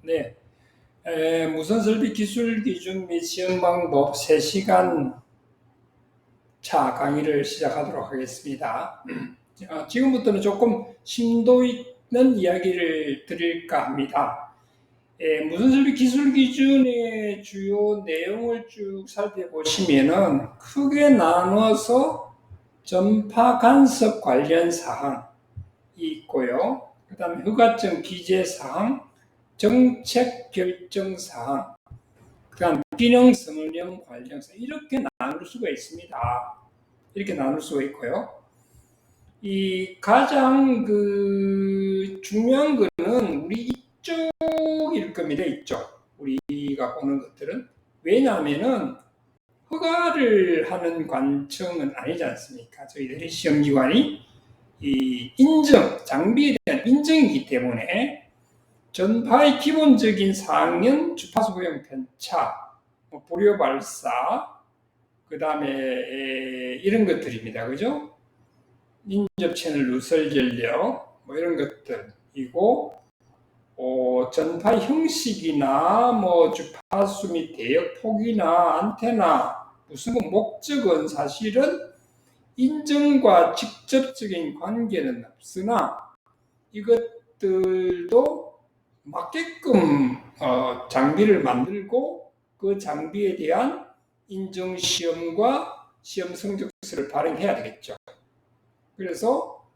네, 무선설비 기술 기준 및 시험 방법 3시간 차 강의를 시작하도록 하겠습니다. 지금부터는 조금 심도 있는 이야기를 드릴까 합니다. 무선설비 기술 기준의 주요 내용을 쭉 살펴보시면은 크게 나눠서 전파 간섭 관련 사항이 있고요. 그 다음에 허가증 기재 사항, 정책 결정 사항, 그다음 기능 성능 관련사 이렇게 나눌 수가 있습니다. 이렇게 나눌 수가 있고요. 이 가장 중요한 거는 우리 이쪽일 겁니다. 이쪽 우리가 보는 것들은 왜냐하면은 허가를 하는 관청은 아니지 않습니까? 저희들이 시험기관이 이 인증 장비에 대한 인증이기 때문에 전파의 기본적인 사항은 주파수 호형 편차, 불요 발사, 그 다음에 이런 것들입니다. 그죠? 인접 채널 누설 전력, 이런 것들이고, 전파 형식이나 주파수 및 대역 폭이나 안테나, 무슨 목적은 사실은 인증과 직접적인 관계는 없으나 이것들도 맞게끔 장비를 만들고 그 장비에 대한 인증 시험과 시험 성적서를 발행해야 되겠죠. 그래서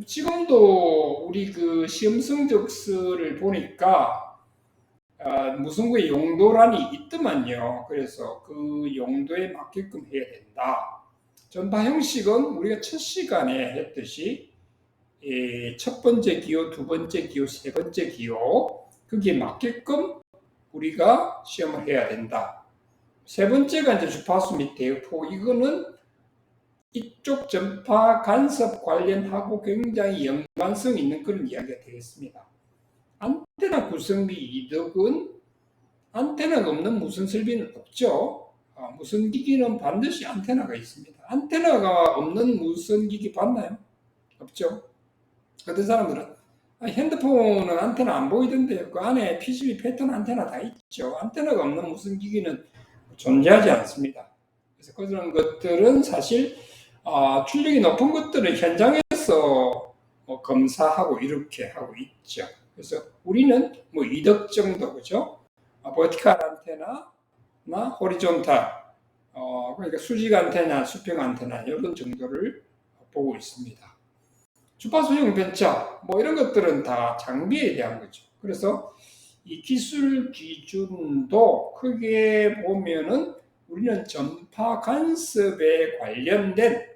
지금도 우리 시험 성적서를 보니까 무슨 용도란이 있더만요. 그래서 그 용도에 맞게끔 해야 된다. 전파 형식은 우리가 첫 시간에 했듯이 첫 번째 기호, 두 번째 기호, 세 번째 기호 거기에 맞게끔 우리가 시험을 해야 된다. 세 번째가 이제 주파수 및 대역폭. 이거는 이쪽 전파 간섭 관련하고 굉장히 연관성 있는 그런 이야기가 되겠습니다. 안테나 구성비 이득은 안테나가 없는 무선 설비는 없죠. 무선 기기는 반드시 안테나가 있습니다. 안테나가 없는 무선 기기 봤나요? 없죠. 어떤 사람들은 핸드폰은 안테나 안 보이던데요. 그 안에 PCB 패턴 안테나 다 있죠. 안테나가 없는 무슨 기기는 존재하지 않습니다. 그래서 그런 것들은 사실 출력이 높은 것들은 현장에서 검사하고 이렇게 하고 있죠. 그래서 우리는 이덕 정도, 그죠? 버티컬 안테나나 호리존탈, 그러니까 수직 안테나, 수평 안테나 이런 정도를 보고 있습니다. 주파수형 변차 이런 것들은 다 장비에 대한 거죠. 그래서 이 기술 기준도 크게 보면은 우리는 전파 간섭에 관련된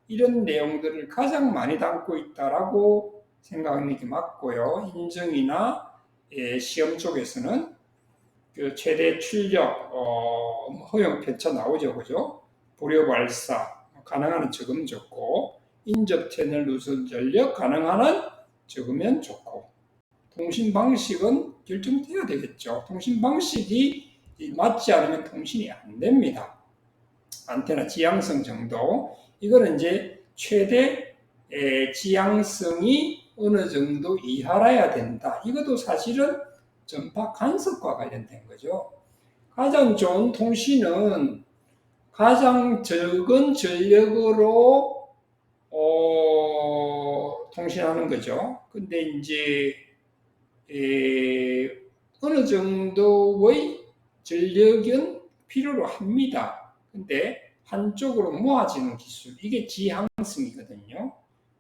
이런 내용들을 가장 많이 담고 있다라고 생각하는 게 맞고요. 인증이나 시험 쪽에서는 그 최대 출력 허용 편차 나오죠, 그죠? 불요 발사 가능한 한 적으면 좋고, 인접 채널 누설 전력 가능한 한 적으면 좋고, 통신 방식은 결정돼야 되겠죠. 통신 방식이 맞지 않으면 통신이 안 됩니다. 안테나 지향성 정도. 이거는 이제 최대 지향성이 어느 정도 이하라야 된다. 이것도 사실은 전파 간섭과 관련된 거죠. 가장 좋은 통신은 가장 적은 전력으로 통신하는 거죠. 근데 이제 어느 정도의 전력은 필요로 합니다. 근데 한쪽으로 모아지는 기술, 이게 지향성이거든요.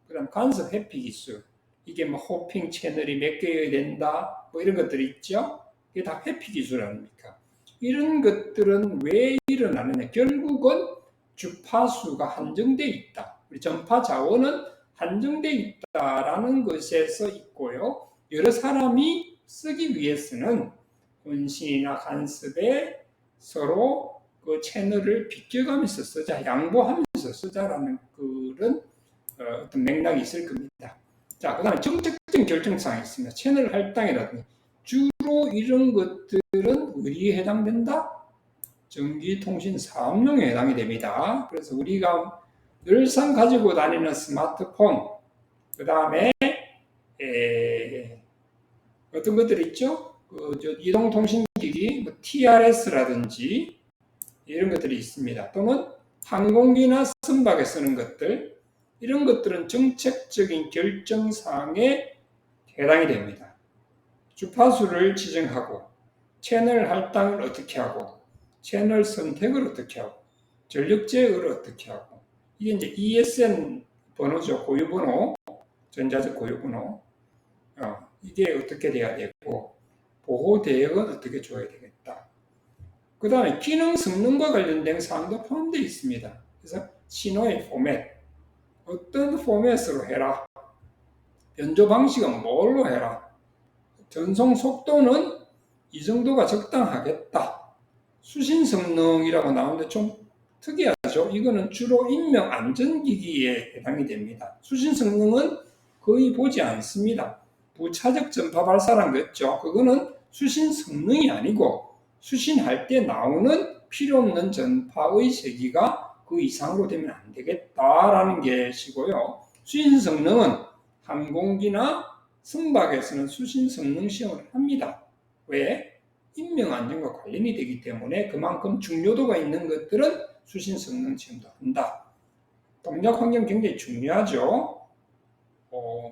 그 다음 간섭 회피 기술, 이게 호핑 채널이 몇 개여야 된다, 이런 것들이 있죠. 이게 다 회피 기술 아닙니까? 이런 것들은 왜 일어나느냐? 결국은 주파수가 한정돼 있다. 우리 전파 자원은 한정돼 있다라는 것에서 있고요. 여러 사람이 쓰기 위해서는 혼신이나 간섭에 서로 그 채널을 비껴가면서 쓰자, 양보하면서 쓰자라는 그런 어떤 맥락이 있을 겁니다. 자, 그 다음에 정책적인 결정사항이 있습니다. 채널 할당이라든지. 주로 이런 것들은 어디에 해당된다? 전기통신 사업용에 해당이 됩니다. 그래서 우리가 늘상 가지고 다니는 스마트폰, 그 다음에 어떤 것들이 있죠? 이동통신기기 TRS라든지 이런 것들이 있습니다. 또는 항공기나 선박에 쓰는 것들, 이런 것들은 정책적인 결정사항에 해당이 됩니다. 주파수를 지정하고, 채널 할당을 어떻게 하고, 채널 선택을 어떻게 하고, 전력 제어를 어떻게 하고, 이게 이제 ESN 번호죠. 고유번호, 전자적 고유번호. 이게 어떻게 돼야 되고, 보호 대역은 어떻게 줘야 되겠다. 그 다음에 기능 성능과 관련된 사항도 포함되어 있습니다. 그래서 신호의 포맷, 어떤 포맷으로 해라, 변조 방식은 뭘로 해라, 전송 속도는 이 정도가 적당하겠다. 수신 성능이라고 나오는데 좀 특이하죠. 이거는 주로 인명 안전기기에 해당이 됩니다. 수신 성능은 거의 보지 않습니다. 부차적 전파 발사란 거 있죠. 그거는 수신 성능이 아니고 수신할 때 나오는 필요 없는 전파의 세기가 그 이상으로 되면 안 되겠다라는 것이고요. 수신 성능은 항공기나 선박에서는 수신 성능 시험을 합니다. 왜? 인명 안전과 관련이 되기 때문에 그만큼 중요도가 있는 것들은 수신 성능 시험도 한다. 동작 환경 굉장히 중요하죠.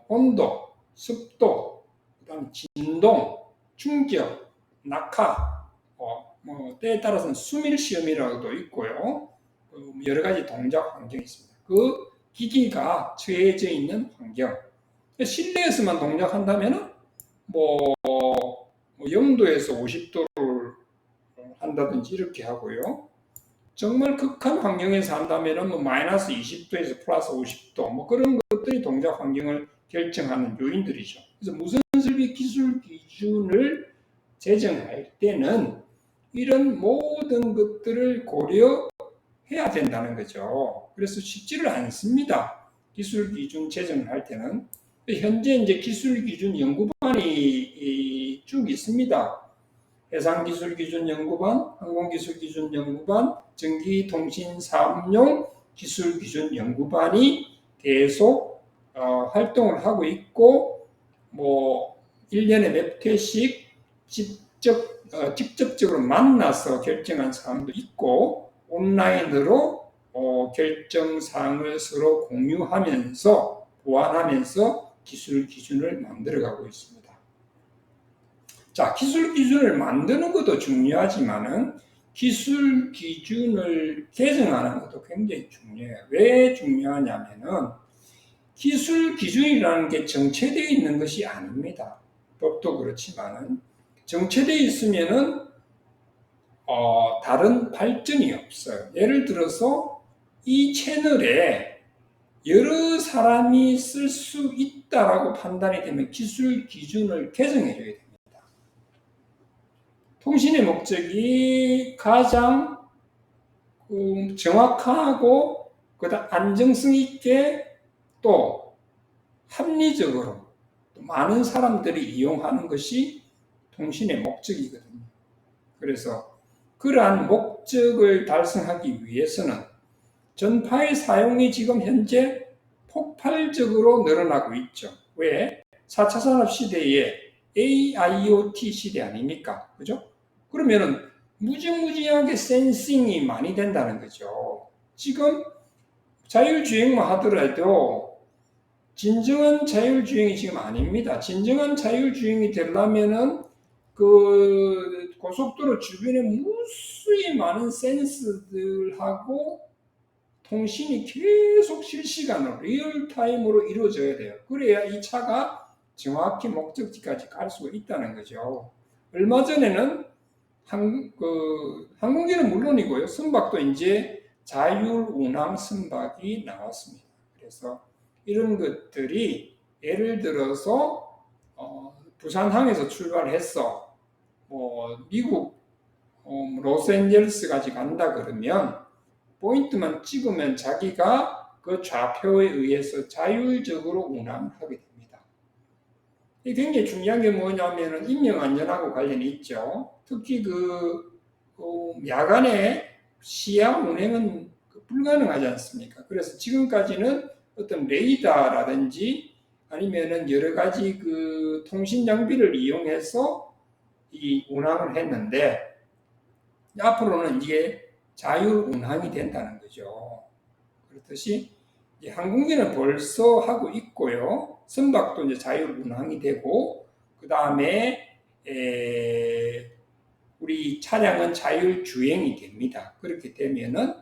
온도, 습도, 그다음 진동, 충격, 낙하, 때에 따라서는 수밀 시험이라고도 있고요. 여러 가지 동작 환경이 있습니다. 그 기기가 처해져 있는 환경. 실내에서만 동작한다면은 0도에서 50도를 한다든지 이렇게 하고요. 정말 극한 환경에서 한다면은 마이너스 20도에서 플러스 50도 그런 것들이 동작 환경을 결정하는 요인들이죠. 그래서 무선 설비 기술 기준을 제정할 때는 이런 모든 것들을 고려해야 된다는 거죠. 그래서 쉽지를 않습니다. 기술 기준 제정을 할 때는. 현재 이제 기술 기준 연구반이 쭉 있습니다. 해상기술기준연구반, 항공기술기준연구반, 전기통신사업용 기술기준연구반이 계속 활동을 하고 있고, 1년에 몇 회씩 직접적으로 만나서 결정한 사항도 있고, 온라인으로 결정사항을 서로 공유하면서 보완하면서 기술 기준을 만들어가고 있습니다. 자, 기술 기준을 만드는 것도 중요하지만은 기술 기준을 개정하는 것도 굉장히 중요해요. 왜 중요하냐면은 기술 기준이라는 게 정체되어 있는 것이 아닙니다. 법도 그렇지만은 정체되어 있으면은 다른 발전이 없어요. 예를 들어서 이 채널에 여러 사람이 쓸 수 있다라고 판단이 되면 기술 기준을 개정해줘야 돼요. 통신의 목적이 가장 정확하고 그다음 안정성 있게 또 합리적으로 많은 사람들이 이용하는 것이 통신의 목적이거든요. 그래서 그러한 목적을 달성하기 위해서는 전파의 사용이 지금 현재 폭발적으로 늘어나고 있죠. 왜? 4차 산업 시대에 AIoT 시대 아닙니까? 그죠? 그러면은 무지무지하게 센싱이 많이 된다는 거죠. 지금 자율주행만 하더라도 진정한 자율주행이 지금 아닙니다. 진정한 자율주행이 되려면은 그 고속도로 주변에 무수히 많은 센서들하고 통신이 계속 실시간으로 리얼타임으로 이루어져야 돼요. 그래야 이 차가 정확히 목적지까지 갈 수가 있다는 거죠. 얼마 전에는 항공기는 물론이고요. 선박도 이제 자율운항 선박이 나왔습니다. 그래서 이런 것들이 예를 들어서 부산항에서 출발해서 미국 로스앤젤레스까지 간다 그러면 포인트만 찍으면 자기가 그 좌표에 의해서 자율적으로 운항하게 됩니다. 이게 굉장히 중요한 게 뭐냐면 인명 안전하고 관련이 있죠. 특히 야간에 시야 운행은 불가능하지 않습니까? 그래서 지금까지는 어떤 레이더라든지 아니면은 여러 가지 통신 장비를 이용해서 이 운항을 했는데 앞으로는 이게 자율 운항이 된다는 거죠. 그렇듯이 이제 항공기는 벌써 하고 있고요. 선박도 이제 자율 운항이 되고 그 다음에 우리 차량은 자율 주행이 됩니다. 그렇게 되면은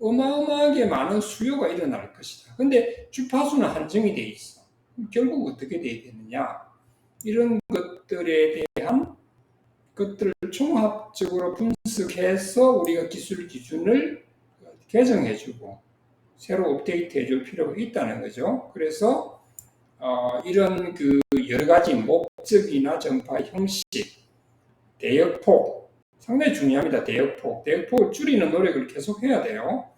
어마어마하게 많은 수요가 일어날 것이다. 근데 주파수는 한정이 돼 있어. 결국 어떻게 돼야 되느냐? 이런 것들에 대한 것들을 종합적으로 분석해서 우리가 기술 기준을 개정해주고 새로 업데이트해줄 필요가 있다는 거죠. 그래서 이런 그 여러 가지 목적이나 전파 형식, 대역폭 상당히 중요합니다. 대역폭을 줄이는 노력을 계속 해야 돼요.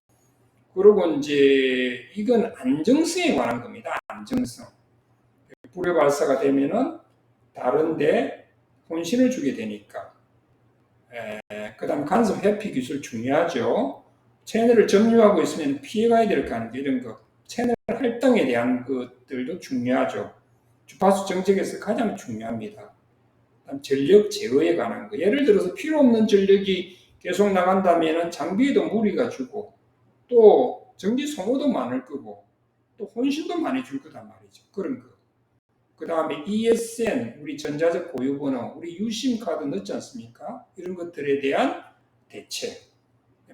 그리고 이제 이건 안정성에 관한 겁니다. 안정성. 불의 발사가 되면은 다른데 혼신을 주게 되니까. 그다음 간섭 회피 기술 중요하죠. 채널을 점유하고 있으면 피해가야 될 거 아니에요. 이런 거. 채널 할당에 대한 것들도 중요하죠. 주파수 정책에서 가장 중요합니다. 전력 제어에 관한 거. 예를 들어서 필요 없는 전력이 계속 나간다면 장비에도 무리가 주고 또 전기 소모도 많을 거고 또 혼신도 많이 줄 거단 말이죠. 그런 거. 그 다음에 ESN, 우리 전자적 고유번호, 우리 유심 카드 넣지 않습니까? 이런 것들에 대한 대책,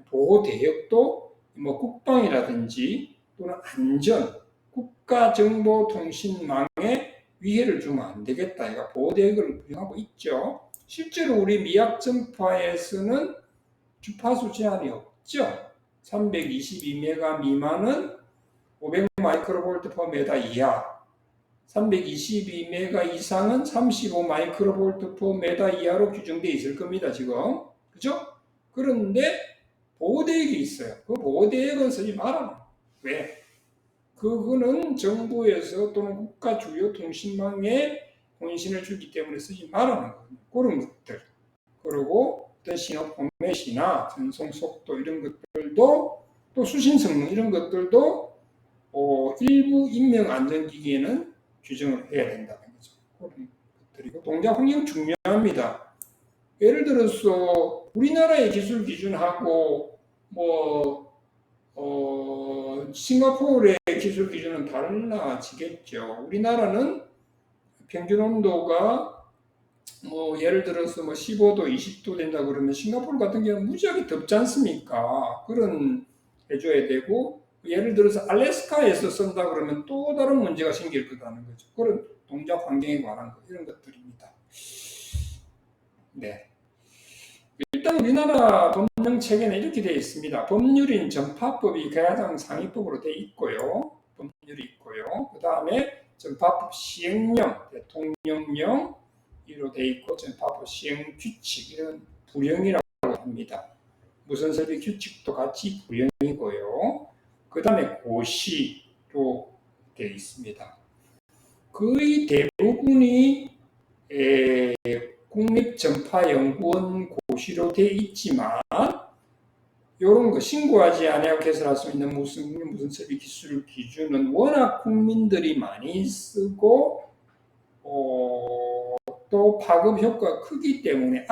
보호 대역도 뭐 국방이라든지 또는 안전, 국가정보통신망에 위해를 주면 안 되겠다. 이가 보호 대역을 운영하고 있죠. 실제로 우리 미약 전파에서는 주파수 제한이 없죠. 322메가 미만은 500 마이크로볼트 퍼 메다 이하, 322메가 이상은 35 마이크로볼트 퍼 메다 이하로 규정되어 있을 겁니다. 지금. 그죠? 그런데 보호대역이 있어요. 그 보호대역은 쓰지 말아요. 왜? 그거는 정부에서 또는 국가 주요 통신망에 혼신을 주기 때문에 쓰지 말아는 거예요. 그런 것들. 그리고 어떤 신호 포맷이나 전송 속도 이런 것들도 또 수신 성능 이런 것들도 일부 인명 안전기기에는 규정을 해야 된다는 거죠. 그런 것들이고 동작 환경 중요합니다. 예를 들어서 우리나라의 기술 기준하고 싱가포르의 기술 기준은 달라지겠죠. 우리나라는 평균 온도가 예를 들어서 15도, 20도 된다 그러면 싱가포르 같은 경우는 무지하게 덥지 않습니까? 그런 해줘야 되고 예를 들어서 알래스카에서 쓴다 그러면 또 다른 문제가 생길 거라는 거죠. 그런 동작 환경에 관한 거 이런 것들입니다. 네. 일단 우리나라 법령 체계는 이렇게 되어 있습니다. 법률인 전파법이 가장 상위법으로 되어 있고요. 법률이 있고요. 그 다음에 전파법 시행령, 대통령령 이로 되어 있고 전파법 시행 규칙 이런 부령이라고 합니다. 무선 설비 규칙도 같이 부령이고요. 그 다음에 고시로 되어 있습니다. 거의 대부분이 국립전파연구원 고시로 되어 있지만 이런 거 신고하지 않아야 개설할 수 있는 무슨 설비 기술 기준은 워낙 국민들이 많이 쓰고 또 파급 효과가 크기 때문에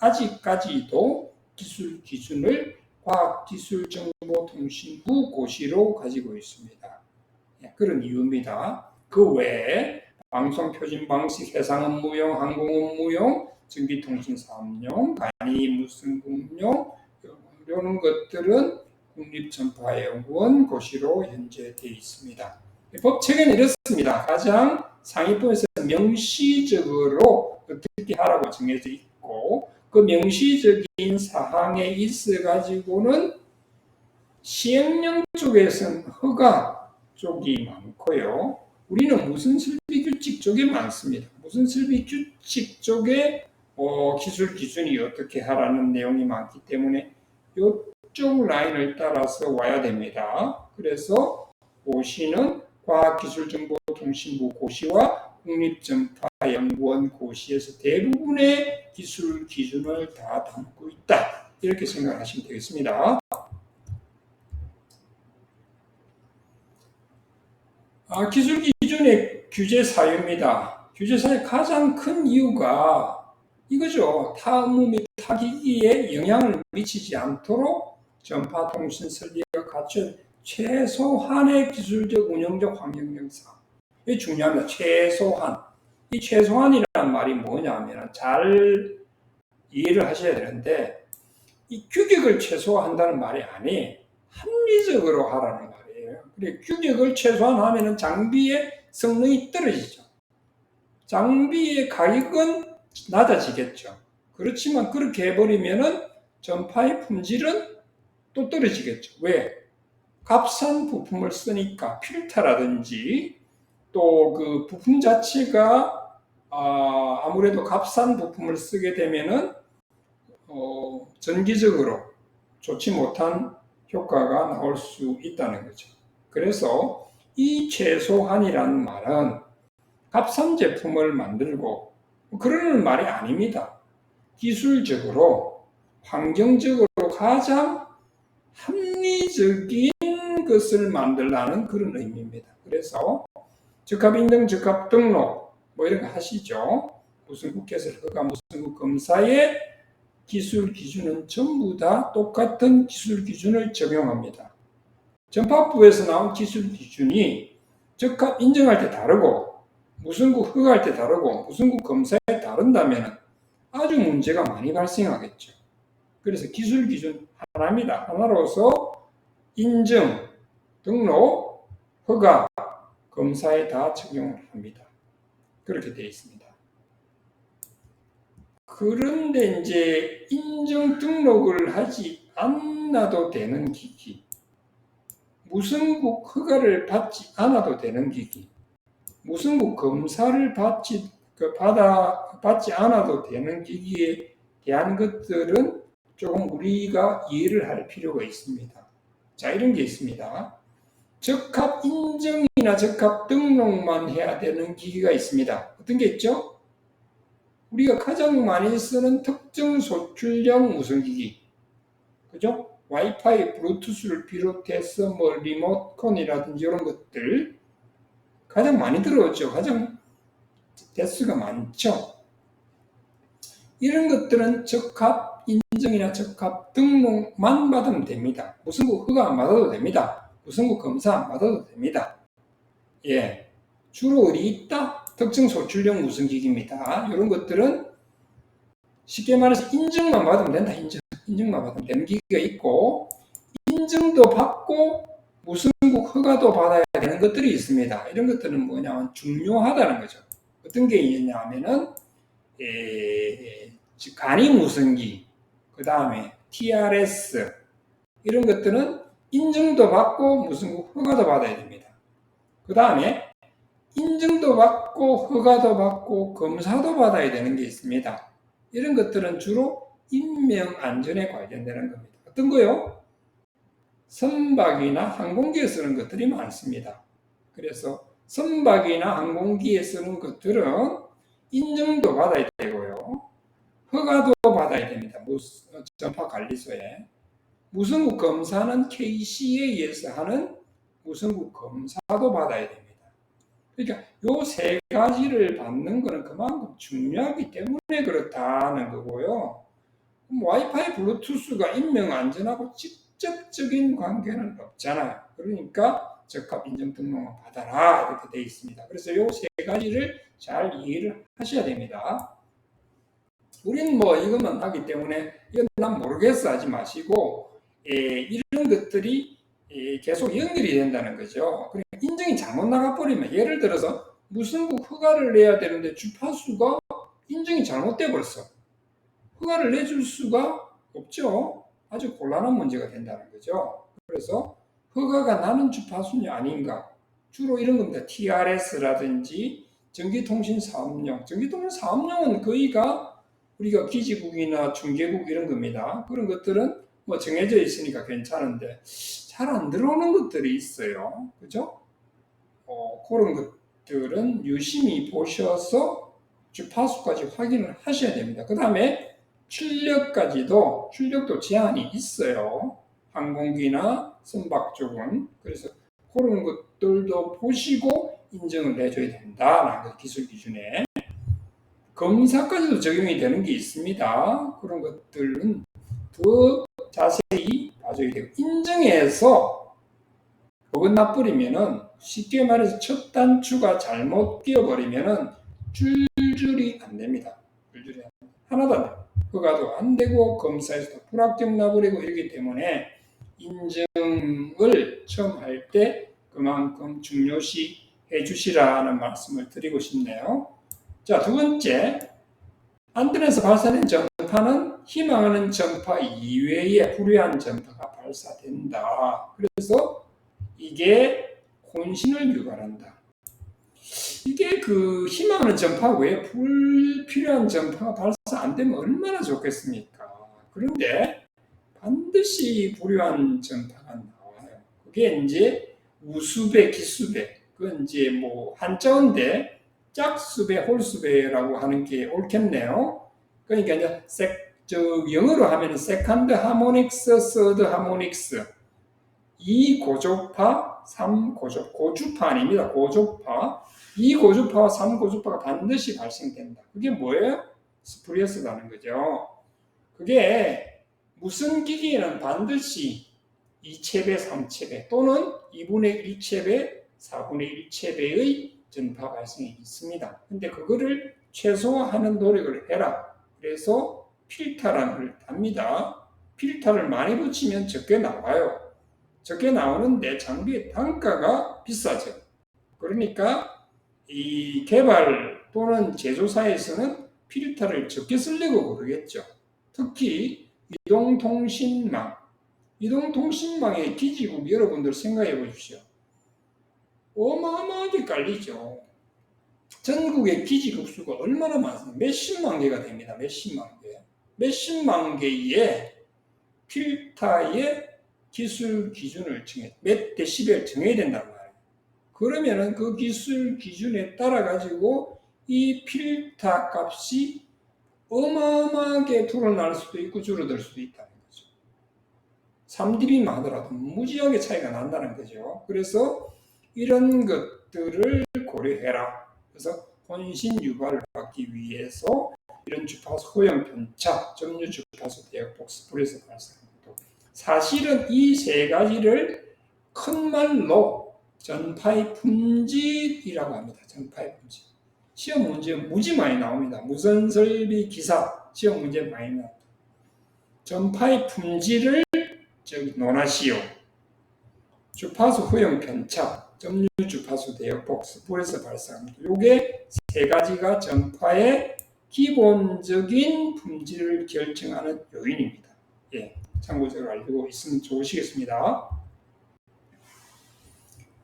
아직까지도 기술 기준을 과학기술정보통신부 고시로 가지고 있습니다. 그런 이유입니다. 그 외에 방송표준 방식, 해상업무용, 항공업무용, 전기통신사업용, 간이 무승부용 이런 것들은 국립전파연구원 고시로 현재 되어 있습니다. 법체계는 이렇습니다. 가장 상위법에서 명시적으로 어떻게 하라고 정해져 있고 그 명시적인 사항에 있어 가지고는 시행령 쪽에서는 허가 쪽이 많고요. 우리는 무슨 설비 규칙 쪽에 많습니다. 무슨 설비 규칙 쪽에 기술 기준이 어떻게 하라는 내용이 많기 때문에 이쪽 라인을 따라서 와야 됩니다. 그래서 고시는 과학기술정보통신부 고시와 국립전파연구원 고시에서 대부분의 기술 기준을 다 담고 있다. 이렇게 생각하시면 되겠습니다. 기술 기준의 규제 사유입니다. 규제 사유의 가장 큰 이유가 이거죠. 타의무 및 타기기에 영향을 미치지 않도록 전파 통신 설비가 갖춘 최소한의 기술적 운영적 환경 영상. 이게 중요합니다. 최소한. 이 최소한이라는 말이 뭐냐면 잘 이해를 하셔야 되는데 이 규격을 최소화한다는 말이 아니 합리적으로 하라는 말이에요. 그래 규격을 최소화하면 장비의 성능이 떨어지죠. 장비의 가격은 낮아지겠죠. 그렇지만 그렇게 해버리면은 전파의 품질은 또 떨어지겠죠. 왜? 값싼 부품을 쓰니까 필터라든지 또 그 부품 자체가 아무래도 값싼 부품을 쓰게 되면은 전기적으로 좋지 못한 효과가 나올 수 있다는 거죠. 그래서 이 최소한이라는 말은 값싼 제품을 만들고 그러는 말이 아닙니다. 기술적으로 환경적으로 가장 합리적인 것을 만들라는 그런 의미입니다. 그래서 적합인증, 적합등록 뭐 이런 거 하시죠. 무슨 국회에서 허가, 무슨 국 검사의 기술 기준은 전부 다 똑같은 기술 기준을 적용합니다. 전파부에서 나온 기술 기준이 적합 인증할 때 다르고 무슨국 허가할 때 다르고 무슨국 검사에 다른다면 아주 문제가 많이 발생하겠죠. 그래서 기술 기준 하나입니다. 하나로서 인증, 등록, 허가, 검사에 다 적용을 합니다. 그렇게 되어 있습니다. 그런데 이제 인증 등록을 하지 않아도 되는 기기, 무슨국 허가를 받지 않아도 되는 기기, 무슨국 검사를 받지 않아도 되는 기기에 대한 것들은 조금 우리가 이해를 할 필요가 있습니다. 자, 이런 게 있습니다. 적합 인증이나 적합 등록만 해야 되는 기기가 있습니다. 어떤 게 있죠? 우리가 가장 많이 쓰는 특정 소출형 무선기기, 그죠? 와이파이, 블루투스를 비롯해서 뭐 리모컨이라든지 이런 것들 가장 많이 들어오죠. 가장 대수가 많죠. 이런 것들은 적합 인증이나 적합 등록만 받으면 됩니다. 무슨국 허가 안 받아도 됩니다. 무슨국 검사 안 받아도 됩니다. 예, 주로 어디 있다? 특정 소출형 무선기기입니다. 이런 것들은 쉽게 말해서 인증만 받으면 된다. 인증만 받으면 되는 기기가 있고 인증도 받고 무슨국 허가도 받아야 되는 것들이 있습니다. 이런 것들은 뭐냐면 중요하다는 거죠. 어떤 게 있냐면은 간이 무선기, 그 다음에 TRS 이런 것들은 인증도 받고 무슨국 허가도 받아야 됩니다. 그 다음에 인증도 받고 허가도 받고 검사도 받아야 되는 게 있습니다. 이런 것들은 주로 인명 안전에 관련되는 겁니다. 어떤 거요? 선박이나 항공기에 쓰는 것들이 많습니다. 그래서 선박이나 항공기에 쓰는 것들은 인증도 받아야 되고요. 허가도 받아야 됩니다. 전파관리소에. 무선국 검사는 KCA에서 하는 무선국 검사도 받아야 됩니다. 그러니까 요 세 가지를 받는 것은 그만큼 중요하기 때문에 그렇다는 거고요. 와이파이, 블루투스가 인명 안전하고 직접적인 관계는 없잖아요. 그러니까 적합 인증 등록을 받아라 이렇게 되어 있습니다. 그래서 요 세 가지를 잘 이해를 하셔야 됩니다. 우리는 뭐 이것만 하기 때문에 이건 난 모르겠어 하지 마시고 이런 것들이 계속 연결이 된다는 거죠. 인증이 잘못 나가버리면 예를 들어서 무슨국 허가를 내야 되는데 주파수가 인증이 잘못돼 버렸어. 허가를 내줄 수가 없죠. 아주 곤란한 문제가 된다는 거죠. 그래서 허가가 나는 주파수냐 아닌가 주로 이런 겁니다. TRS라든지 전기통신사업용. 전기통신사업용은 거의가 우리가 기지국이나 중계국 이런 겁니다. 그런 것들은 뭐 정해져 있으니까 괜찮은데 잘 안 들어오는 것들이 있어요. 그죠? 그런 것들은 유심히 보셔서 주파수까지 확인을 하셔야 됩니다. 그 다음에 출력도 제한이 있어요. 항공기나 선박 쪽은. 그래서 그런 것들도 보시고 인증을 해줘야 된다라는 기술 기준에. 검사까지도 적용이 되는 게 있습니다. 그런 것들은 더 자세히 봐줘야 되고, 인증해서 어긋나버리면은, 쉽게 말해서 첫 단추가 잘못 끼어버리면은 줄줄이 안 됩니다. 줄줄이 하나도 안 돼요. 그거도 안 되고 검사에서도 불합격 나버리고 이러기 때문에 인증을 처음 할 때 그만큼 중요시 해주시라는 말씀을 드리고 싶네요. 자, 두 번째, 안전에서 발사된 전파는 희망하는 전파 이외에 불의한 전파가 발사된다. 그래서 이게 혼신을 유발한다. 이게 그 희망하는 전파 외에 불필요한 전파가 발사 안 되면 얼마나 좋겠습니까? 그런데 반드시 불효한 전파가 나와요. 그게 이제 우수배, 기수배, 그건 이제 뭐 한자어인데 짝수배, 홀수배라고 하는 게 옳겠네요. 그러니까 이제 영어로 하면 세컨드 하모닉스, 서드 하모닉스, 2고조파, 3고조, 고주파 아닙니다. 고조파, 2고주파와 3고주파가 반드시 발생된다. 그게 뭐예요? 스프리어스라는 거죠. 그게 무슨 기기에는 반드시 2채배, 3채배 또는 2분의 1채배, 4분의 1채배의 전파 발생이 있습니다. 근데 그거를 최소화하는 노력을 해라. 그래서 필터라는 걸 답니다. 필터를 많이 붙이면 적게 나와요. 적게 나오는데 장비의 단가가 비싸죠. 그러니까 이 개발 또는 제조사에서는 필터를 적게 쓰려고 그러겠죠. 특히 이동통신망의 기지국 여러분들 생각해 보십시오. 어마어마하게 깔리죠. 전국의 기지국 수가 얼마나 많습니까? 몇십만 개가 됩니다. 몇십만 개. 몇십만 개의 필터의 기술 기준을 몇 데시벨 정해야 된단 말이에요. 그러면은 그 기술 기준에 따라 가지고 이 필터 값이 어마어마하게 불어날 수도 있고 줄어들 수도 있다는 거죠. 3dB만 하더라도 무지하게 차이가 난다는 거죠. 그래서 이런 것들을 고려해라. 그래서 혼신 유발을 막기 위해서 이런 주파수 호형 편차, 점유 주파수 대역 복스프레스 발생하는 것도 사실은 이 세 가지를 큰 말로 전파의 품질이라고 합니다. 전파의 품질. 시험 문제 무지 많이 나옵니다. 무선 설비 기사 시험 문제 많이 나옵니다. 전파의 품질을 논하시오. 주파수 호형 편차, 점유 주파수 대역폭, 스프레스 발생합니다. 요게 세 가지가 전파의 기본적인 품질을 결정하는 요인입니다. 예, 참고적으로 알고 있으면 좋으시겠습니다.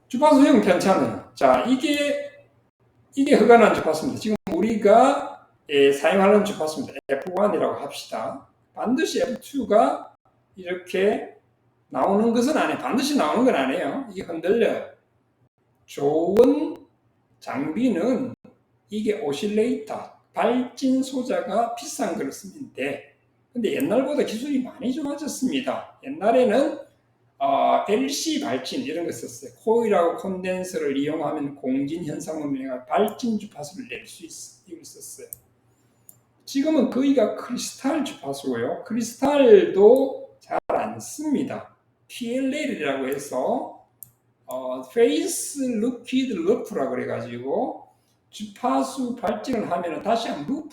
주파수 호형 편차는 자 이게 허가난 주파수입니다. 지금 우리가 사용하는 주파수입니다. F1이라고 합시다. 반드시 F2가 이렇게 나오는 것은 아니에요. 반드시 나오는 건 아니에요. 이게 흔들려요. 좋은 장비는 이게 오실레이터, 발진 소자가 비싼 걸 쓰는데, 근데 옛날보다 기술이 많이 좋아졌습니다. 옛날에는 LC 발진 이런 거 썼어요. 코일하고 콘덴서를 이용하면 공진 현상으로 인해 발진 주파수를 낼 수 있어. 이걸 썼어요. 지금은 거의가 크리스탈 주파수고요. 크리스탈도 잘 안 씁니다. PLL이라고 해서 페이스 루키드 러프라고 그래가지고 주파수 발진을 하면 다시 한번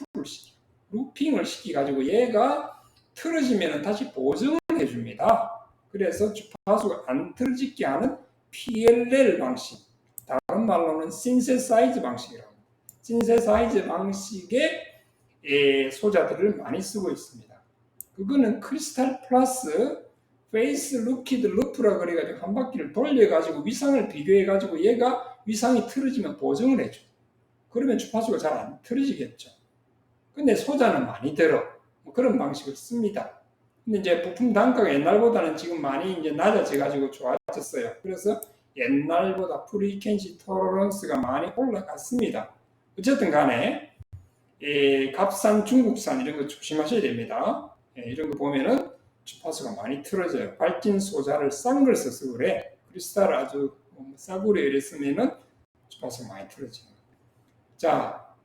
루핑을 시켜가지고 얘가 틀어지면 다시 보정을 해줍니다. 그래서 주파수가 안 틀어지게 하는 PLL 방식, 다른 말로는 신세사이즈 방식이라고 합니다. 신세사이즈 방식의 소자들을 많이 쓰고 있습니다. 그거는 크리스탈 플러스 페이스 루키드 루프라 그래가지고 한 바퀴를 돌려가지고 위상을 비교해가지고 얘가 위상이 틀어지면 보정을 해줘. 그러면 주파수가 잘 안 틀어지겠죠. 근데 소자는 많이 들어. 그런 방식을 씁니다. 근데 이제 부품 단가가 옛날보다는 지금 많이 이제 낮아져가지고 좋아졌어요. 그래서 옛날보다 프리퀀시 토러런스가 많이 올라갔습니다. 어쨌든 간에 값산 중국산 이런 거 조심하셔야 됩니다. 이런 거 보면은 주파수가 많이 틀어져요. 발진 소자를 싼 걸 써서 그래. 크리스탈 아주 싸구려 이랬으면은 주파수가 많이 틀어져요. 자,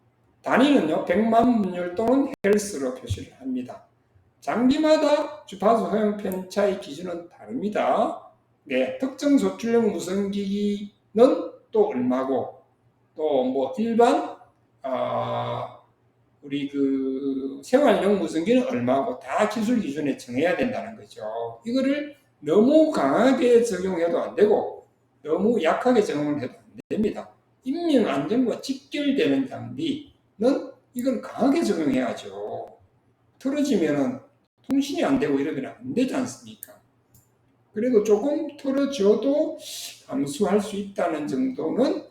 단위는요 100만 분율 또는 헬스로 표시를 합니다. 장비마다 주파수 허용 편차의 기준은 다릅니다. 네, 특정 소출력 무선기기는 또 얼마고, 또 뭐 일반 우리 그 생활용 무선기는 얼마고 다 기술 기준에 정해야 된다는 거죠. 이거를 너무 강하게 적용해도 안 되고 너무 약하게 적용을 해도 안 됩니다. 인명 안전과 직결되는 장비는 이걸 강하게 적용해야죠. 틀어지면은 통신이 안 되고 이러면 안 되지 않습니까? 그래도 조금 틀어져도 감수할 수 있다는 정도는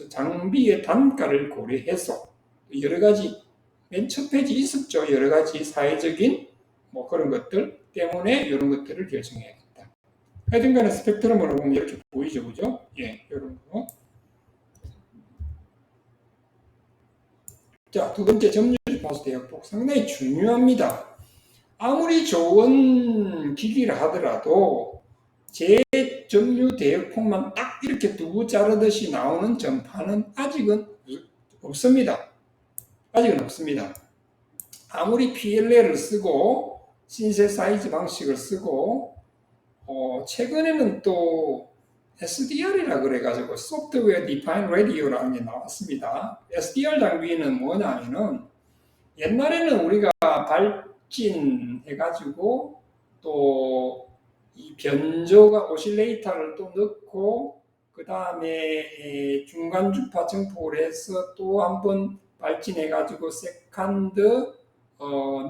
장비의 단가를 고려해서 여러 가지 맨 첫 페이지 있었죠. 여러 가지 사회적인 뭐 그런 것들 때문에 이런 것들을 결정해야겠다. 하여튼간에 스펙트럼으로 보면 이렇게 보이죠, 그죠? 예, 이런 거. 자, 두 번째 점유주파수 대역폭 상당히 중요합니다. 아무리 좋은 기기를 하더라도 제점유 대역폭만 딱 이렇게 두부 자르듯이 나오는 전파는 아직은 없습니다. 아직은 없습니다. 아무리 PLL을 쓰고 신세사이즈 방식을 쓰고 최근에는 또 SDR이라 그래가지고 소프트웨어 디파인 라디오라는 게 나왔습니다. SDR 장비는 뭐냐면은 옛날에는 우리가 발진해가지고 또 이 변조가 오실레이터를 또 넣고 그 다음에 중간 주파 증폭을 해서 또 한번 발진해가지고 세컨드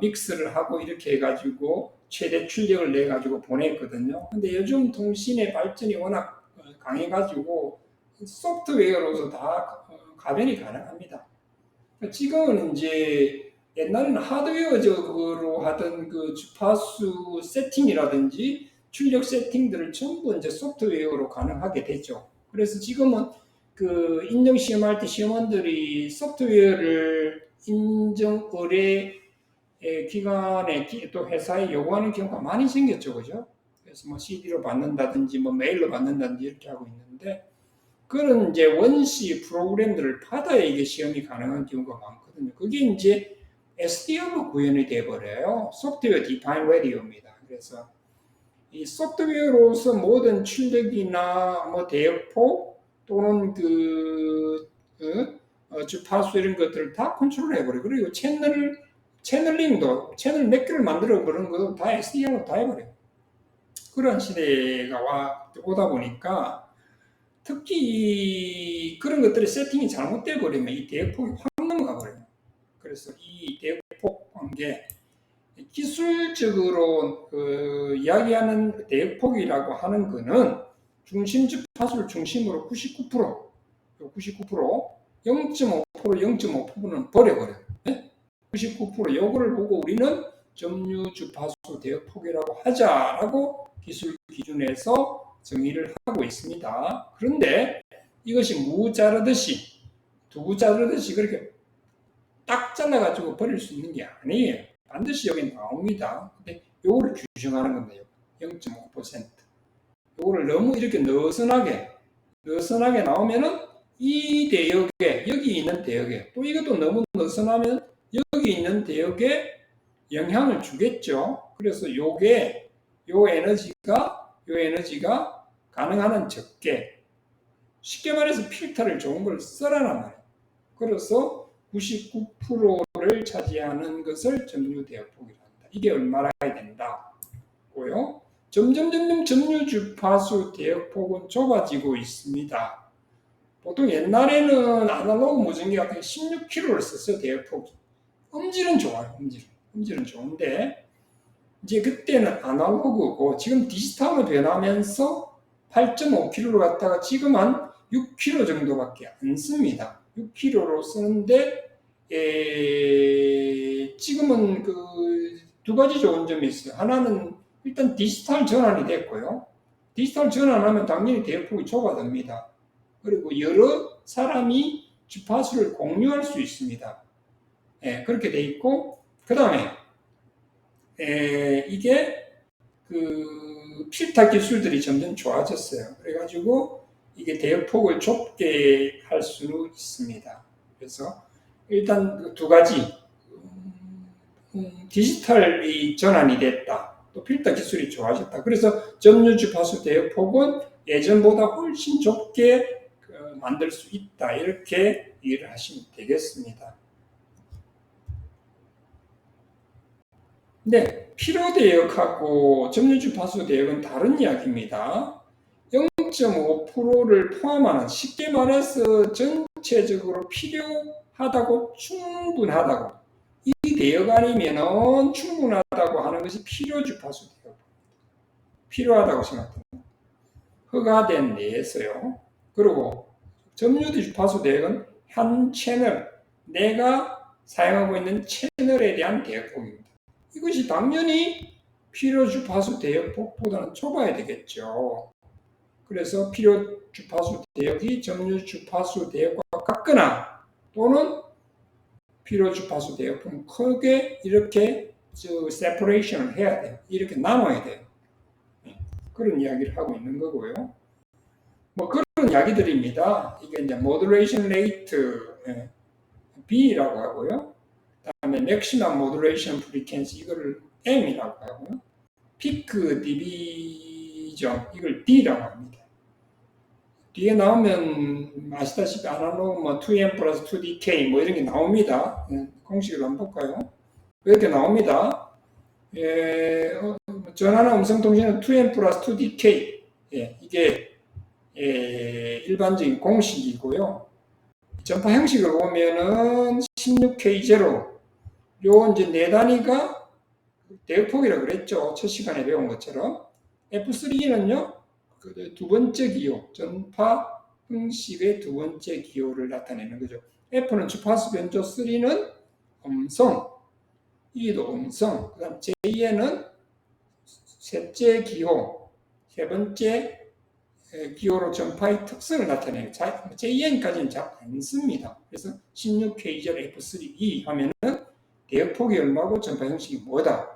믹스를 하고 이렇게 해가지고 최대 출력을 내가지고 보냈거든요. 근데 요즘 통신의 발전이 워낙 강해가지고 소프트웨어로서 다 가변이 가능합니다. 지금은 이제 옛날에는 하드웨어적으로 하던 그 주파수 세팅이라든지 출력 세팅들을 전부 이제 소프트웨어로 가능하게 됐죠. 그래서 지금은 그 인정 시험할 때 시험원들이 소프트웨어를 인정 의뢰 기관에 또 회사에 요구하는 경우가 많이 생겼죠, 그죠? 그래서 뭐 CD로 받는다든지 뭐 메일로 받는다든지 이렇게 하고 있는데 그런 이제 원시 프로그램들을 받아야 이게 시험이 가능한 경우가 많거든요. 그게 이제 SDR로 구현이 돼버려요. 소프트웨어 디파인 라디오입니다. 그래서 이 소프트웨어로서 모든 출력이나 뭐 대역폭 또는 주파수 이런 것들을 다 컨트롤해버려요. 그리고 채널링도 채널 몇 개를 만들어 버리는 것도 다 SDR로 다 해버려요. 그런 시대가 오다 보니까 특히 그런 것들이 세팅이 잘못되어 버리면 이 대역폭이 확 넘어가 버려요. 그래서 이 대역폭 관계 기술적으로 이야기하는 대역폭이라고 하는 거는 중심 주파수를 중심으로 99%, 0.5%, 0.5%는 버려버려요. 99% 요거를 보고 우리는 점유 주파수 대역폭이라고 하자라고 기술 기준에서 정의를 하고 있습니다. 그런데 이것이 무 자르듯이 두부 자르듯이 그렇게 딱 잘라가지고 버릴 수 있는 게 아니에요. 반드시 여기 나옵니다. 근데 요거를 규정하는 겁니다. 0.5%. 요거를 너무 이렇게 느슨하게 나오면은 이 대역에 여기 있는 대역에 또 이것도 너무 느슨하면 여기 있는 대역에 영향을 주겠죠. 그래서 요 에너지가 가능한 한 적게 쉽게 말해서 필터를 좋은 걸 쓰라는 말이에요. 그래서 99%를 차지하는 것을 점유 대역폭이라 한다. 이게 얼마나 해야 된다고요? 점점 점유 주파수 대역폭은 좁아지고 있습니다. 보통 옛날에는 아날로그 무전기 같은 게 16kH를 썼어요. 대역폭이. 음질은 좋아요. 음질은 좋은데 이제 그때는 아날로그고 지금 디지털로 변하면서 8.5kg로 갔다가 지금 한 6kg 정도밖에 안 씁니다. 6kg로 쓰는데 지금은 그 두 가지 좋은 점이 있어요. 하나는 일단 디지털 전환이 됐고요. 디지털 전환하면 당연히 대역폭이 좁아집니다. 그리고 여러 사람이 주파수를 공유할 수 있습니다. 그렇게 돼 있고 그 다음에 이게 그 필터 기술들이 점점 좋아졌어요. 그래가지고 이게 대역폭을 좁게 할 수 있습니다. 그래서 일단 그 두 가지 디지털이 전환이 됐다. 또 필터 기술이 좋아졌다. 그래서 점유 주파수 대역폭은 예전보다 훨씬 좁게 만들 수 있다. 이렇게 이해를 하시면 되겠습니다. 네, 필요 대역하고 점유 주파수 대역은 다른 이야기입니다. 0.5%를 포함하는, 쉽게 말해서 전체적으로 필요하다고, 충분하다고, 이 대역 아니면 충분하다고 하는 것이 필요 주파수 대역. 필요하다고 생각합니다. 허가된 내에서요. 그리고 점유 주파수 대역은 한 채널, 내가 사용하고 있는 채널에 대한 대역폭입니다. 이것이 당연히 필요 주파수 대역폭보다는 좁아야 되겠죠. 그래서 필요 주파수 대역이 점유 주파수 대역과 같거나 또는 필요 주파수 대역폭은 크게 이렇게 세퍼레이션을 해야 돼요. 이렇게 나눠야 돼요. 그런 이야기를 하고 있는 거고요. 뭐 그런 이야기들입니다. 이게 이제 modulation rate B라고 하고요. 그다음에 maximum modulation frequency 이거를 M이라고 하고요. peak division 이걸 D라고 합니다. 뒤에 나오면 아시다시피 아날로그 뭐 2M 플러스 2DK 뭐 이런 게 나옵니다. 공식을 한번 볼까요? 이렇게 나옵니다. 전화나 음성통신은 2M 플러스 2DK 이게 일반적인 공식이고요. 전파 형식을 보면은 16K0 요 이제 네 단위가 대역폭이라고 그랬죠. 첫 시간에 배운 것처럼. F3는요, 그 두 번째 기호, 전파 형식의 두 번째 기호를 나타내는 거죠. F는 주파수 변조, 3는 음성, E도 음성, 그 다음 J에는 셋째 기호, 세 번째 기호로 전파의 특성을 나타내요. JN까지는 잘 안 씁니다. 그래서 16K0 F3E 하면은 대역폭이 얼마고 전파 형식이 뭐다.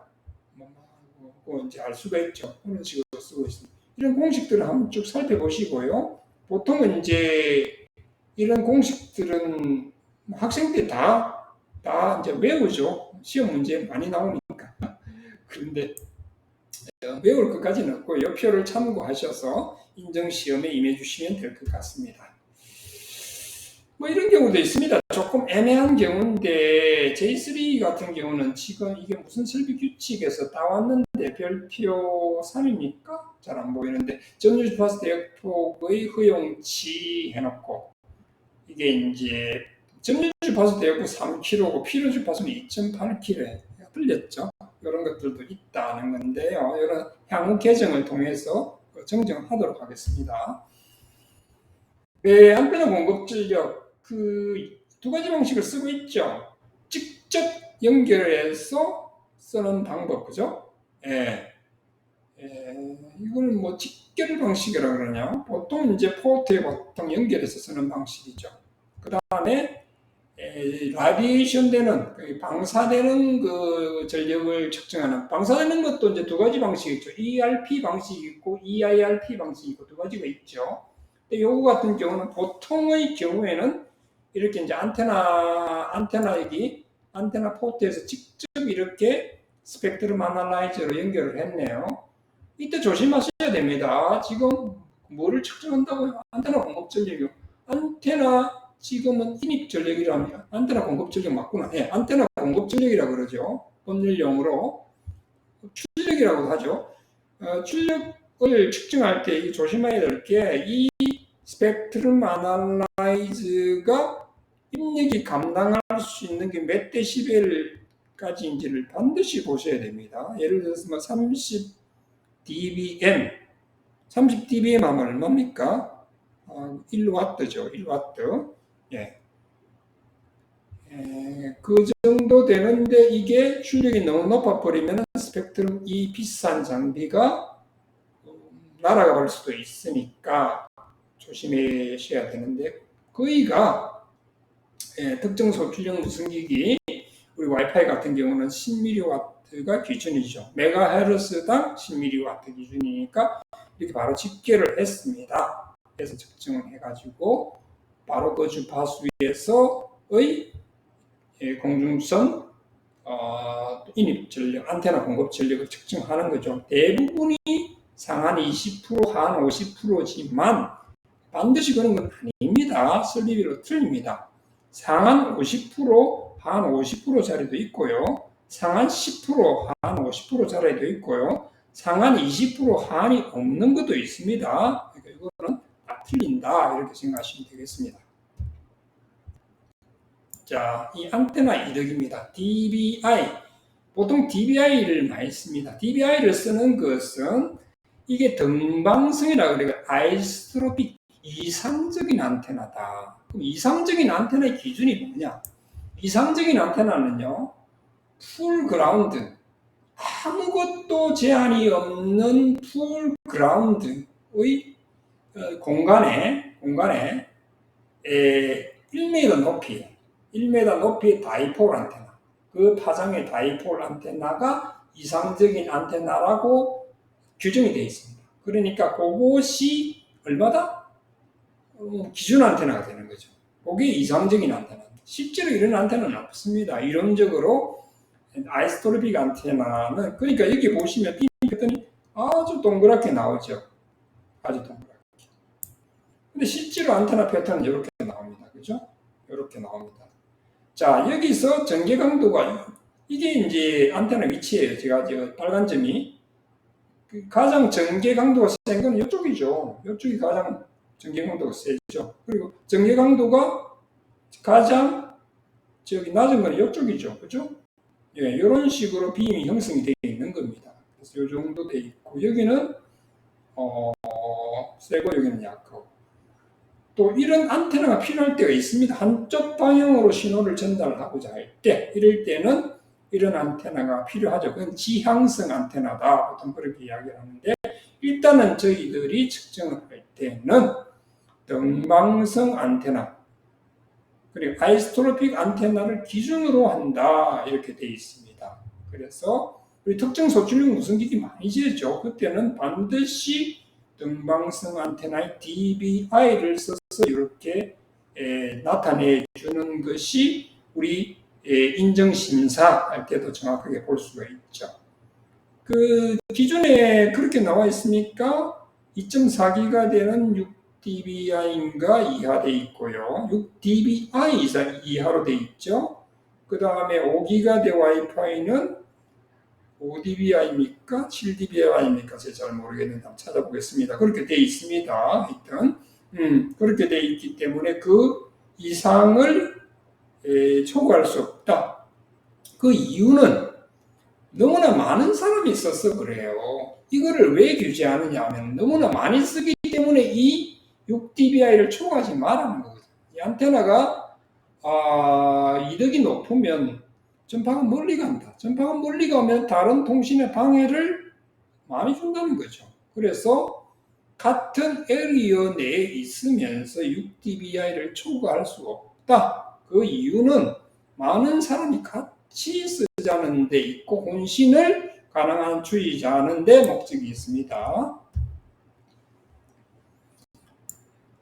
이제 알 수가 있죠. 그런 식으로 쓰고 있습니다. 이런 공식들을 한번 쭉 살펴보시고요. 보통은 이제 이런 공식들은 학생 때 다 이제 외우죠. 시험 문제 많이 나오니까. 그런데 외울 것까지는 없고 여표를 참고하셔서 인정시험에 임해 주시면 될 것 같습니다. 뭐 이런 경우도 있습니다. 조금 애매한 경우인데 J3 같은 경우는 지금 이게 무슨 설비 규칙에서 따왔는데 별표 3입니까? 잘 안 보이는데 점유 주파수 대역폭의 허용치 해놓고 이게 이제 점유 주파수 대역폭 3kg고 필요 주파수는 2.8kg 틀렸죠. 이런 것들도 있다는 건데요. 이런 향후 개정을 통해서 정정하도록 하겠습니다. 안테나 공급 전력 그 두 가지 방식을 쓰고 있죠. 직접 연결해서 쓰는 방법, 그죠? 이걸 뭐 직결 방식이라고 그러냐? 보통 이제 포트에 보통 연결해서 쓰는 방식이죠. 그 다음에 라디에이션 되는 방사되는 그 전력을 측정하는, 방사되는 것도 이제 두 가지 방식이 있죠. ERP 방식이 있고 EIRP 방식이 있고 두 가지가 있죠. 근데 요거 같은 경우는 보통의 경우에는 이렇게 이제 안테나 포트에서 직접 이렇게 스펙트럼 아날라이저로 연결을 했네요. 이때 조심하셔야 됩니다. 지금 뭐를 측정한다고요? 안테나 공급 전력이요. 안테나 지금은 인입 전력이라면 안테나 공급 전력 맞구나. 안테나 공급 전력이라고 그러죠. 법률용어로 출력이라고 하죠. 출력을 측정할 때 조심해야 될 게 이 스펙트럼 아날라이즈가 입력이 감당할 수 있는 게 몇 데시벨까지인지를 반드시 보셔야 됩니다. 예를 들어서 뭐 30 dBm, 30 dBm 하면 얼마입니까? 1W죠. 1W. 그 정도 되는데 이게 출력이 너무 높아버리면 스펙트럼 이 비싼 장비가 날아가 버릴 수도 있으니까 조심하셔야 되는데 거의가 특정 소출력 무슨기기 우리 와이파이 같은 경우는 10mW가 기준이죠. 메가헤르츠당 10mW 기준이니까 이렇게 바로 집계를 했습니다. 그래서 측정을 해가지고 바로 그 주파수에서 공중선 인입 전력, 안테나 공급 전력을 측정하는 거죠. 대부분이 상한 20%, 하한 50%지만 반드시 그런 건 아닙니다. 설비별로 틀립니다. 상한 50%, 하한 50%짜리도 있고요. 상한 10%, 하한 50%짜리도 있고요. 상한 20%, 하한이 없는 것도 있습니다. 그러니까 이거는 다 틀린다 이렇게 생각하시면 되겠습니다. 자, 이 안테나 이득입니다. DBI. 보통 DBI를 많이 씁니다. DBI를 쓰는 것은 이게 등방성이라고 그래요. 아이소트로픽 이상적인 안테나다. 그럼 이상적인 안테나의 기준이 뭐냐? 이상적인 안테나는요, 풀 그라운드, 아무것도 제한이 없는 풀 그라운드의 공간에 1m 높이, 1m 높이의 다이폴 안테나, 그 파장의 다이폴 안테나가 이상적인 안테나라고 규정이 되어 있습니다. 그러니까 그것이 얼마다? 기준 안테나가 되는 거죠. 그게 이상적인 안테나. 실제로 이런 안테나는 없습니다. 이론적으로 아이소트로픽 안테나는, 그러니까 여기 보시면 핀 패턴이 아주 동그랗게 나오죠. 아주 동그랗게. 근데 실제로 안테나 패턴은 이렇게 나옵니다. 그죠? 이렇게 나옵니다. 자, 여기서 전개 강도가, 이게 이제 안테나 위치예요. 제가 빨간 점이. 가장 전개 강도가 센 건 이쪽이죠. 이쪽이 가장 전개 강도가 세죠. 그리고 전개 강도가 가장 낮은 건 이쪽이죠. 그죠? 예, 이런 식으로 빔이 형성이 되어 있는 겁니다. 그래서 이 정도 되어 있고, 여기는, 세고, 여기는 약하고. 또 이런 안테나가 필요할 때가 있습니다. 한쪽 방향으로 신호를 전달하고자 할 때, 이럴 때는 이런 안테나가 필요하죠. 그건 지향성 안테나다. 보통 그렇게 이야기를 하는데, 일단은 저희들이 측정을 할 때는 등방성 안테나, 그리고 아이소트로픽 안테나를 기준으로 한다. 이렇게 되어 있습니다. 그래서 우리 특정 소출력 무선기기 많이 재죠. 그때는 반드시 등방성 안테나의 DBI를 써서 이렇게 나타내 주는 것이 우리 인정심사할 때도 정확하게 볼 수가 있죠. 그 기준에 그렇게 나와 있으니까 2.4기가 되는 6dBI인가 이하돼 있고요. 6dBI 이하로 돼 있죠. 그 다음에 5기가대 와이파이는 5dBI입니까? 7dBI입니까? 제가 잘 모르겠는데 한번 찾아보겠습니다. 그렇게 돼 있습니다. 하여튼 그렇게 돼 있기 때문에 그 이상을 초과할 수 없다. 그 이유는 너무나 많은 사람이 있어서 그래요. 이거를 왜 규제하느냐 하면 너무나 많이 쓰기 때문에 이 6dBI를 초과하지 말라는 거거든요. 이 안테나가 이득이 높으면 전파가 멀리 간다. 전파가 멀리 가면 다른 통신의 방해를 많이 준다는 거죠. 그래서 같은 에리어 내에 있으면서 6dBI를 초과할 수 없다. 그 이유는 많은 사람이 같이 쓰자는 데 있고 혼신을 가능한 주의자는 데 목적이 있습니다.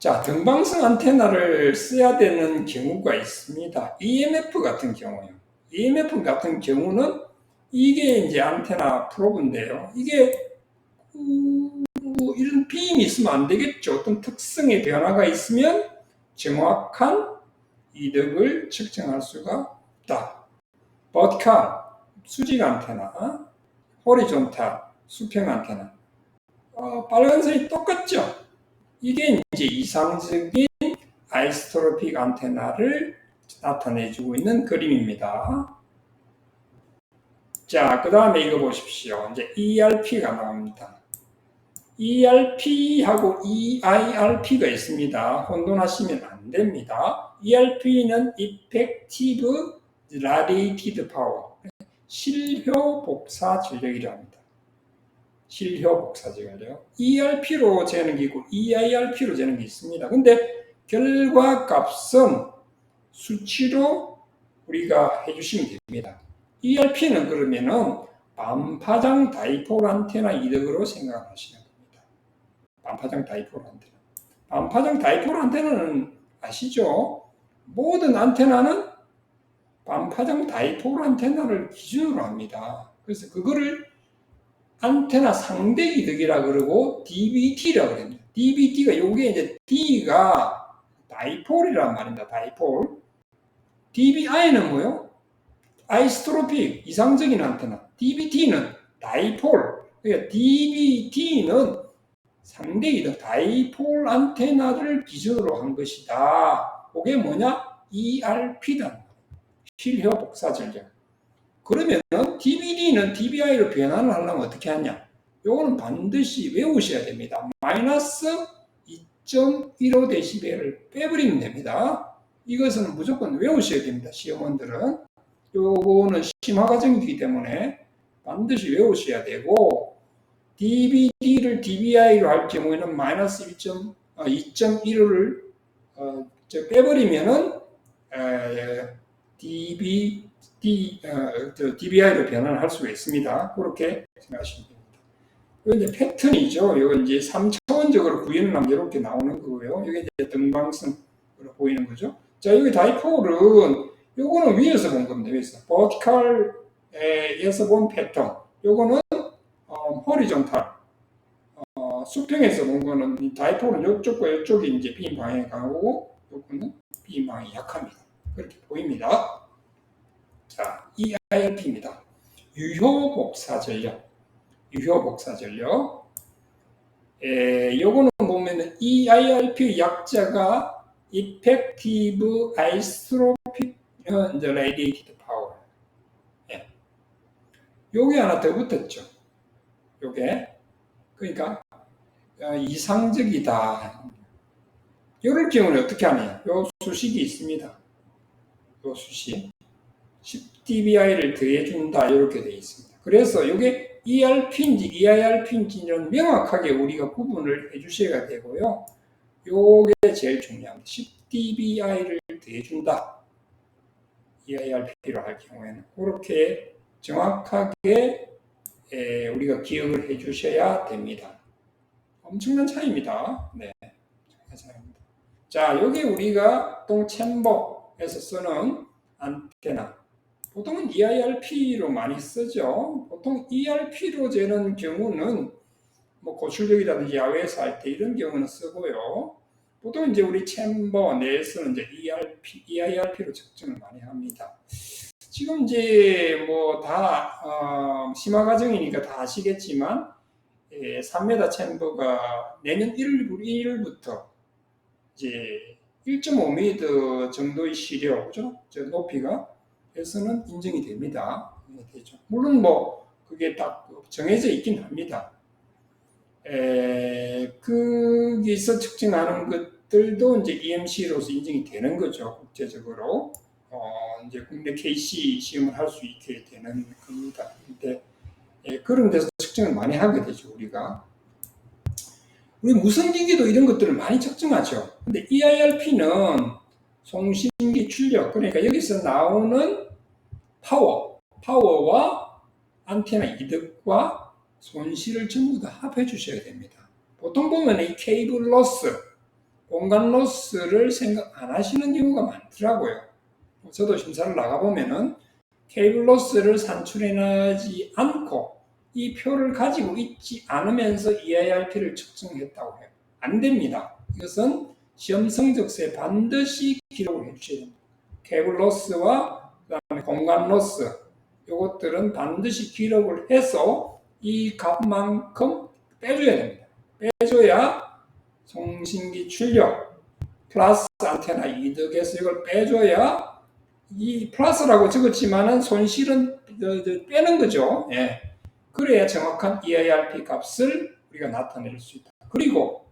자, 등방성 안테나를 써야 되는 경우가 있습니다. EMF 같은 경우요. EMF 같은 경우는 이게 이제 안테나 프로브인데요. 이게 이런 빔이 있으면 안 되겠죠. 어떤 특성의 변화가 있으면 정확한 이득을 측정할 수가 없다. 버티칼, 수직 안테나, 호리존탈, 수평 안테나. 빨간색이 똑같죠. 이게 이제 이상적인 아이소트로픽 안테나를 나타내주고 있는 그림입니다. 자, 그 다음에 이거 보십시오. 이제 ERP가 나옵니다. ERP하고 EIRP가 있습니다. 혼돈하시면 안 됩니다. ERP는 Effective Radiated Power, 실효 복사 전력이라고 합니다. 실효 복사 전력. ERP로 재는 게 있고 EIRP로 재는 게 있습니다. 근데 결과값은 수치로 우리가 해주시면 됩니다. ERP는 그러면은 반파장 다이폴 안테나 이득으로 생각하시면 됩니다. 반파장 다이폴 안테나. 반파장 다이폴 안테나는 아시죠? 모든 안테나는 반파장 다이폴 안테나를 기준으로 합니다. 그래서 그거를 안테나 상대 이득이라 그러고 DBT라고 그럽니다. DBT가 요게 이제 D가 다이폴이란 말입니다. 다이폴. DBI는 뭐요? 아이스트로픽 이상적인 안테나. DBT는 다이폴. 그러니까 DBT는 상대 이득 다이폴 안테나를 기준으로 한 것이다. 그게 뭐냐? ERP다. 실효 복사 전략. 그러면 DBD는 DBI로 변환을 하려면 어떻게 하냐? 요거는 반드시 외우셔야 됩니다. 마이너스 2.15dB를 빼버리면 됩니다. 이것은 무조건 외우셔야 됩니다. 시험원들은. 요거는 심화 과정이기 때문에 반드시 외우셔야 되고, DBD를 DBI로 할 경우에는 마이너스 2.15를 빼버리면은 DBI로 변환할 수가 있습니다. 그렇게 생각하시면 됩니다. 이제 패턴이죠. 이건 이제 3차원적으로 구현을 하면 이렇게 나오는 거고요. 이게 이제 등방성으로 보이는 거죠. 자, 여기 다이폴은 요거는 위에서 본 겁니다. 위에서 버티컬에서 본 패턴. 요거는 호리존탈. 수평에서 본 거는 다이폴은 이쪽과 이쪽이 이제 빈 방향이 강하고 요거는 빈 방향이 약합니다. 그렇게 보입니다. 자, EIRP입니다. 유효복사 전력. 유효복사 전력. 요거는 보면은 EIRP 약자가 Effective Isotropic Radiated Power. 예. 요게 하나 더 붙었죠. 요게. 그러니까 이상적이다. 요럴 경우는 어떻게 하냐? 요 수식이 있습니다. 요 수식. 10dBI를 더해준다. 이렇게 되어 있습니다. 그래서 이게 ERP인지 EIRP인지는 명확하게 우리가 구분을 해주셔야 되고요. 요게 제일 중요합니다. 10dBI를 더해준다. EIRP로 할 경우에는 그렇게 정확하게 우리가 기억을 해주셔야 됩니다. 엄청난 차이입니다. 네, 차이입니다. 자, 여기 우리가 보통 챔버에서 쓰는 안테나. 보통은 EIRP로 많이 쓰죠. 보통 ERP로 재는 경우는 뭐 고출력이라든지 야외에서 할 때 이런 경우는 쓰고요. 보통 이제 우리 챔버 내에서는 이제 EIRP로 측정을 많이 합니다. 지금 이제 뭐 다 심화 과정이니까 다 아시겠지만 3m 챔버가 내년 1일부터 이제 1.5m 정도의 시력, 그죠? 저 높이가 에서는 인정이 됩니다. 되죠. 물론 뭐 그게 딱 정해져 있긴 합니다. 거기서 측정하는 것들도 이제 EMC로서 인정이 되는 거죠. 국제적으로. 이제 국내 KC 시험을 할 수 있게 되는 겁니다. 근데 그런 데서 측정을 많이 하게 되죠, 우리가. 우리 무선기기도 이런 것들을 많이 측정하죠. 근데 EIRP는 송신기 출력, 그러니까 여기서 나오는 파워와 안테나 이득과 손실을 전부 다 합해 주셔야 됩니다. 보통 보면 이 케이블 로스, 공간 로스를 생각 안 하시는 경우가 많더라고요. 저도 심사를 나가보면은 케이블 로스를 산출해내지 않고 이 표를 가지고 있지 않으면서 EIRP를 측정했다고 해요. 안 됩니다. 이것은 시험 성적서에 반드시 기록을 해주셔야 됩니다. 케이블 로스와 그다음에 공간 로스, 이것들은 반드시 기록을 해서 이 값만큼 빼줘야 됩니다. 빼줘야 송신기 출력 플러스 안테나 이득에서 이걸 빼줘야 이 플러스라고 적었지만은 손실은 빼는 거죠. 예. 그래야 정확한 EIRP 값을 우리가 나타낼 수 있다. 그리고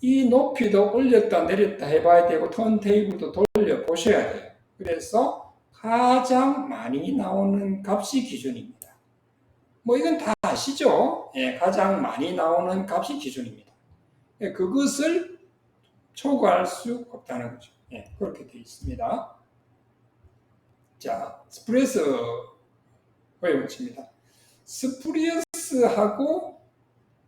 이 높이도 올렸다 내렸다 해봐야 되고 턴테이블도 돌려 보셔야 돼요. 그래서 가장 많이 나오는 값이 기준입니다. 뭐 이건 다 아시죠? 예, 가장 많이 나오는 값이 기준입니다. 예, 그것을 초과할 수 없다는 거죠. 예, 그렇게 되어 있습니다. 자, 스프레스 호용치입니다. 스프리어스하고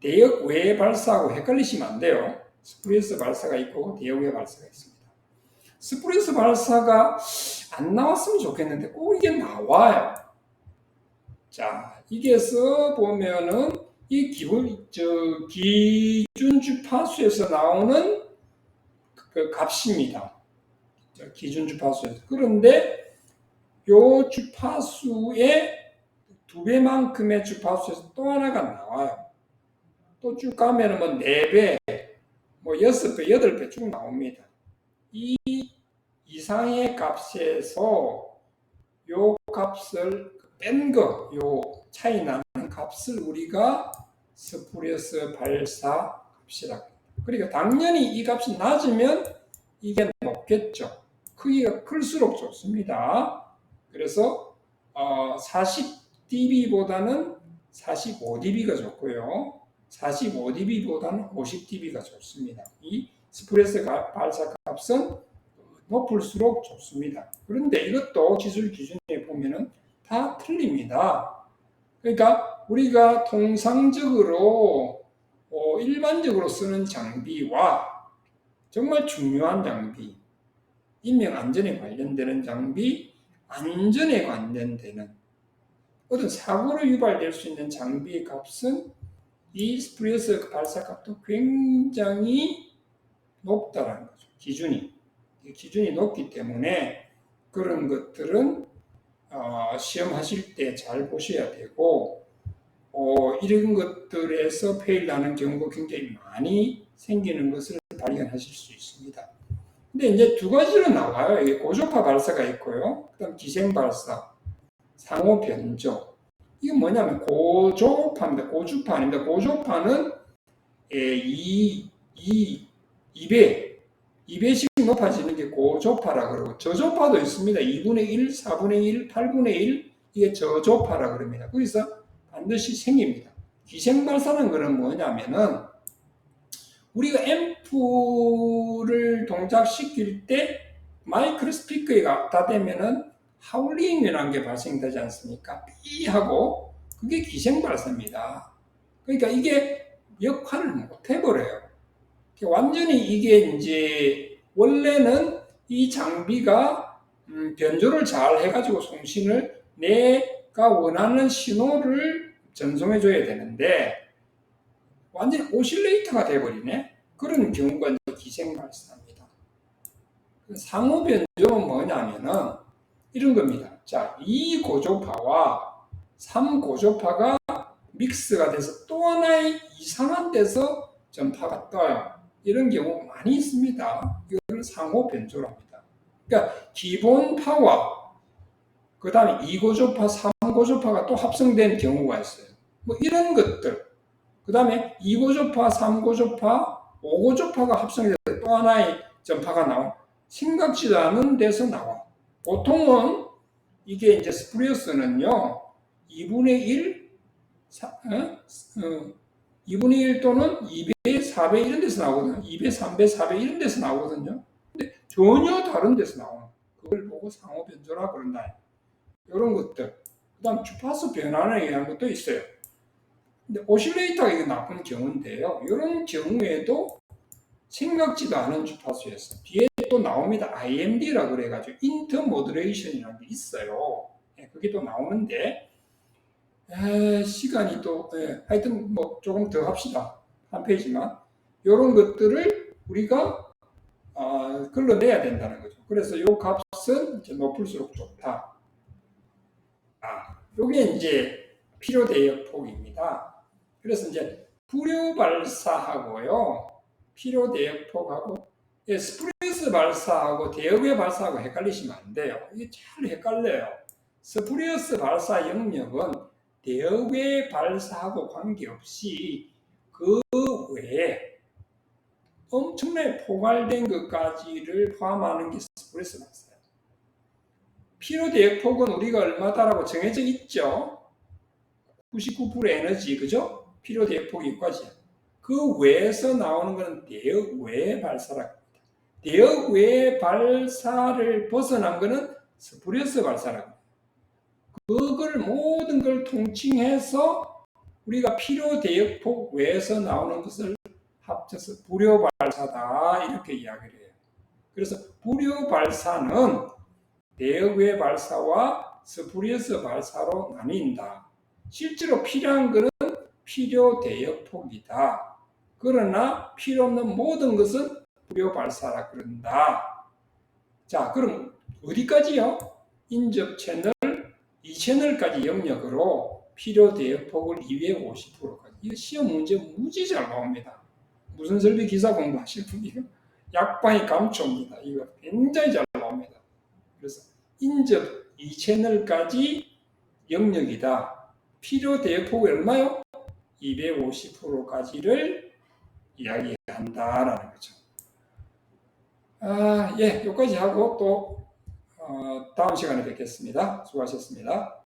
대역 외 발사하고 헷갈리시면 안 돼요. 스프리어스 발사가 있고 대역 외 발사가 있습니다. 스프레스 발사가 안 나왔으면 좋겠는데 꼭 이게 나와요. 자, 이게 써보면은 이 기준 주파수에서 나오는 그 값입니다. 기준 주파수에서. 그런데 요 주파수의 2배만큼의 주파수에서 또 하나가 나와요. 또 쭉 가면은 뭐 4배, 뭐 6배, 8배 쭉 나옵니다. 이 이상의 값에서 요 값을 뺀 거, 요 차이 나는 값을 우리가 스푸리어스 발사 값이라고 합니다. 그러니까 당연히 이 값이 낮으면 이게 높겠죠. 크기가 클수록 좋습니다. 그래서 40dB보다는 45dB가 좋고요. 45dB보다는 50dB가 좋습니다. 이 스프레스 발사 값은 높을수록 좋습니다. 그런데 이것도 기술 기준에 보면은 다 틀립니다. 그러니까 우리가 통상적으로 일반적으로 쓰는 장비와 정말 중요한 장비, 인명 안전에 관련되는 장비, 안전에 관련되는 어떤 사고로 유발될 수 있는 장비의 값은 이 스프레스 발사 값도 굉장히 높다라는 거죠. 기준이 높기 때문에 그런 것들은 시험하실 때 잘 보셔야 되고 이런 것들에서 페일 나는 경우가 굉장히 많이 생기는 것을 발견하실 수 있습니다. 근데 이제 두 가지로 나와요. 이게 고주파 발사가 있고요. 그다음 기생 발사, 상호 변조. 이게 뭐냐면 고주파입니다. 고주파 아닙니다. 고주파는 2배씩 높아지는 게 고주파라 그러고 저주파도 있습니다. 2분의 1, 4분의 1, 8분의 1 이게 저주파라 그럽니다. 거기서 반드시 생깁니다. 기생 발사는 그럼 뭐냐면은 우리가 앰프를 동작시킬 때 마이크로 스피커에 갖다 대면은 하울링이라는 게 발생되지 않습니까? 삐 하고 그게 기생 발사입니다. 그러니까 이게 역할을 못 해버려요. 완전히 이게 이제 원래는 이 장비가 변조를 잘 해가지고 송신을 내가 원하는 신호를 전송해줘야 되는데 완전히 오실레이터가 돼버리네. 그런 경우가 이제 기생 발사입니다. 상호 변조는 뭐냐면은 이런 겁니다. 자, 2고조파와 3고조파가 믹스가 돼서 또 하나의 이상한 데서 전파가 떠요. 이런 경우 많이 있습니다. 이걸 상호 변조로 합니다. 그러니까 기본 파와 그 다음에 2고조파, 3고조파가 또 합성된 경우가 있어요. 뭐 이런 것들. 그 다음에 2고조파, 3고조파, 5고조파가 합성돼서 또 하나의 전파가 나와. 생각지도 않은 데서 나와. 보통은 이게 이제 스프리어스는요, 2분의 1, 2분의 1 또는 2배, 4배 이런 데서 나오거든요. 2배, 3배, 4배 이런 데서 나오거든요. 근데 전혀 다른 데서 나와요. 그걸 보고 상호 변조라 그런다. 이런 것들. 그 다음 주파수 변화에 의한 것도 있어요. 근데 오실레이터가 이게 나쁜 경우인데요. 이런 경우에도 생각지도 않은 주파수에서 뒤에 또 나옵니다. IMD라고 그래가지고 인터모듈레이션이라는 게 있어요. 그게 또 나오는데 시간이 또 하여튼 뭐 조금 더 합시다. 한 페이지만 이런 것들을 우리가 걸러내야 된다는 거죠. 그래서 이 값은 이제 높을수록 좋다. 이게 이제 필요 대역 폭입니다. 그래서 이제 불효 발사하고요, 필요 대역 폭하고 스프레스 발사하고 대역외 발사하고 헷갈리시면 안 돼요. 이게 잘 헷갈려요. 스프레스 발사 영역은 대역외 발사하고 관계없이 그 외에 엄청나게 포괄된 것까지를 포함하는 게 스프레스 발사예요. 필요 대역 폭은 우리가 얼마다라고 정해져 있죠. 99% 에너지, 그죠? 필요 대역폭이 여기까지야. 그 외에서 나오는 것은 대역외 발사라고 합니다. 대역외 발사를 벗어난 것은 스프레스 발사라고 합니다. 그걸 모든 걸 통칭해서 우리가 필요 대역폭 외에서 나오는 것을 합쳐서 불효 발사다 이렇게 이야기를 해요. 그래서 불효 발사는 대역외 발사와 스푸리어스 발사로 나뉜다. 실제로 필요한 것은 필요 대역폭이다. 그러나 필요 없는 모든 것은 불효 발사라 그런다. 자, 그럼 어디까지요? 인접 채널 2채널까지 영역으로 필요 대역폭을 250%까지. 이거 시험 문제 무지 잘 나옵니다. 무슨 설비 기사 공부하실 분이요? 약방이 감초입니다. 이거 굉장히 잘 나옵니다. 그래서 인접 2채널까지 영역이다. 필요 대역폭이 얼마요? 250%까지를 이야기한다라는 거죠. 예, 여기까지 하고 또 다음 시간에 뵙겠습니다. 수고하셨습니다.